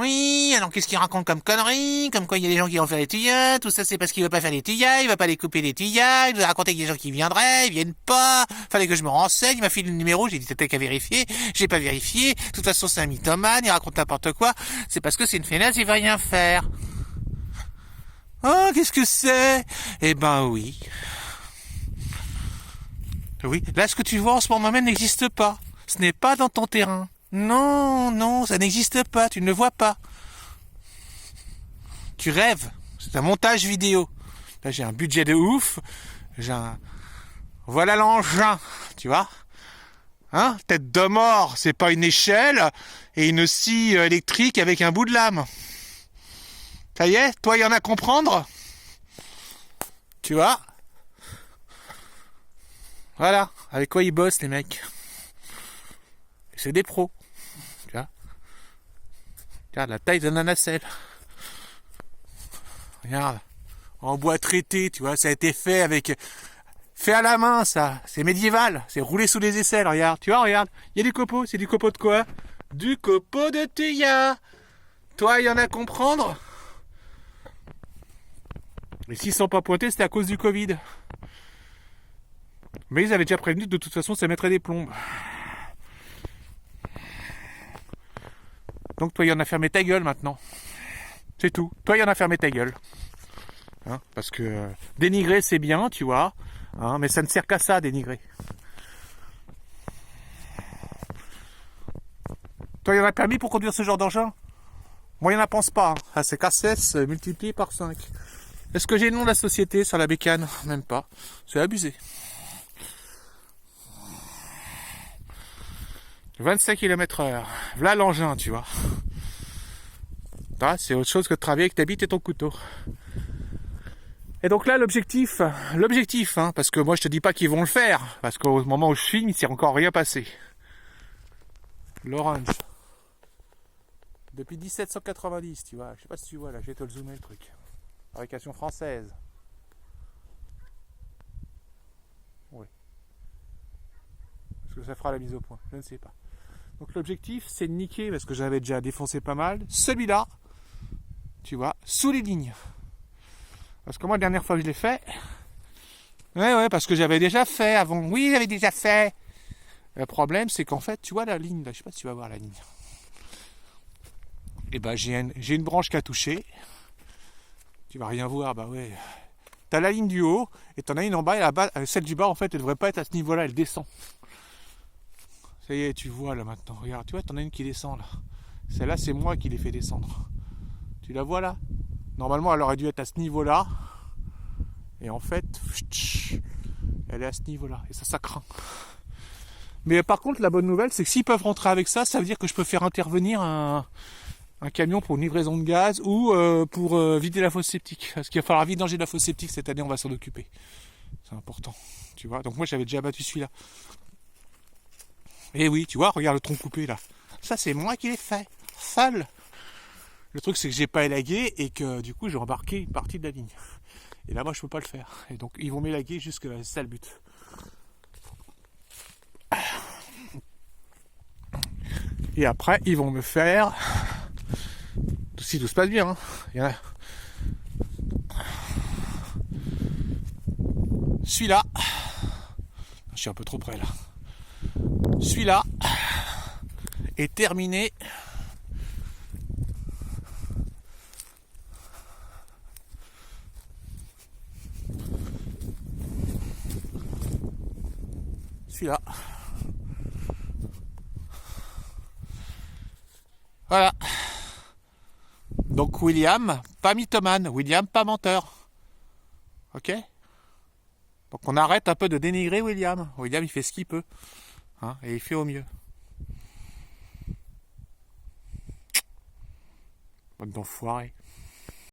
Oui, alors qu'est-ce qu'il raconte comme conneries? Comme quoi il y a des gens qui vont faire les tuyas, tout ça c'est parce qu'il veut pas faire les tuyas, il va pas les couper les tuyas, il nous a raconté qu'il y a des gens qui viendraient, ils viennent pas, fallait que je me renseigne, il m'a filé le numéro, j'ai dit t'as qu'à vérifier, j'ai pas vérifié, de toute façon c'est un mythomane, il raconte n'importe quoi, c'est parce que c'est une feignasse, il va rien faire. Oh, qu'est-ce que c'est? Eh ben oui. Oui, là ce que tu vois en ce moment même n'existe pas. Ce n'est pas dans ton terrain. Non, non, ça n'existe pas, tu ne le vois pas. Tu rêves, c'est un montage vidéo. Là j'ai un budget de ouf, Voilà l'engin, tu vois. Hein, tête de mort, c'est pas une échelle et une scie électrique avec un bout de lame. Ça y est, toi, il y en a à comprendre? Tu vois? Voilà, avec quoi ils bossent les mecs. C'est des pros. Tu vois? Regarde la taille d'un nacelle. Regarde, en bois traité, tu vois, ça a été fait à la main, ça. C'est médiéval, c'est roulé sous les aisselles, regarde. Tu vois, regarde, il y a du copeau, c'est du copeau de quoi? Du copeau de tuya. Toi, il y en a à comprendre? Et s'ils sont pas pointés, c'était à cause du Covid. Mais ils avaient déjà prévenu que de toute façon, ça mettrait des plombes. Donc toi, il y en a fermé ta gueule maintenant. C'est tout. Toi, il y en a fermé ta gueule. Hein, parce que dénigrer, c'est bien, tu vois. Hein, mais ça ne sert qu'à ça, dénigrer. Toi, il y en a permis pour conduire ce genre d'engin? Moi, il n'y en a pense pas. Hein. Ah, c'est KCS multiplié par 5. Est-ce que j'ai le nom de la société sur la bécane? Même pas. C'est abusé. 25 km/h. Voilà l'engin, tu vois. C'est autre chose que de travailler avec ta bite et ton couteau. Et donc là, l'objectif, hein, parce que moi je te dis pas qu'ils vont le faire, parce qu'au moment où je filme, il s'est encore rien passé. L'Orange. Depuis 1790, tu vois. Je sais pas si tu vois, là, je vais te le zoomer le truc. Fabrication française. Oui. Est-ce que ça fera la mise au point? Je ne sais pas. Donc l'objectif, c'est de niquer, parce que j'avais déjà défoncé pas mal, celui-là, tu vois, sous les lignes. Parce que moi, la dernière fois que je l'ai fait, ouais, parce que j'avais déjà fait avant. Oui, j'avais déjà fait. Le problème, c'est qu'en fait, tu vois la ligne, là, je sais pas si tu vas voir la ligne. Et ben, j'ai une branche qui a touché. Tu vas rien voir, bah ouais. T'as la ligne du haut, et t'en as une en bas, et là-bas, celle du bas, en fait, elle devrait pas être à ce niveau-là, elle descend. Ça y est, tu vois là maintenant. Regarde, tu vois, t'en as une qui descend là. Celle-là, c'est moi qui l'ai fait descendre. Tu la vois là? Normalement, elle aurait dû être à ce niveau-là. Et en fait, elle est à ce niveau-là. Et ça craint. Mais par contre, la bonne nouvelle, c'est que s'ils peuvent rentrer avec ça, ça veut dire que je peux faire intervenir un camion pour une livraison de gaz ou pour vider la fosse septique. Parce qu'il va falloir vidanger la fosse septique cette année, on va s'en occuper. C'est important. Tu vois. Donc moi, j'avais déjà battu celui-là. Et oui, tu vois, regarde le tronc coupé là. Ça, c'est moi qui l'ai fait. Seul. Le truc, c'est que j'ai pas élagué et que du coup, j'ai embarqué une partie de la ligne. Et là, moi, je peux pas le faire. Et donc, ils vont m'élaguer jusque là. C'est ça le but. Et après, ils vont me faire... Si tout se passe bien. Hein. Il y en a... Celui-là... Je suis un peu trop près là. Celui-là est terminé. Celui-là. Voilà. Donc William, pas mythomane. William, pas menteur. Ok? Donc on arrête un peu de dénigrer William. William, il fait ce qu'il peut. Hein, et il fait au mieux. Bande d'enfoirés.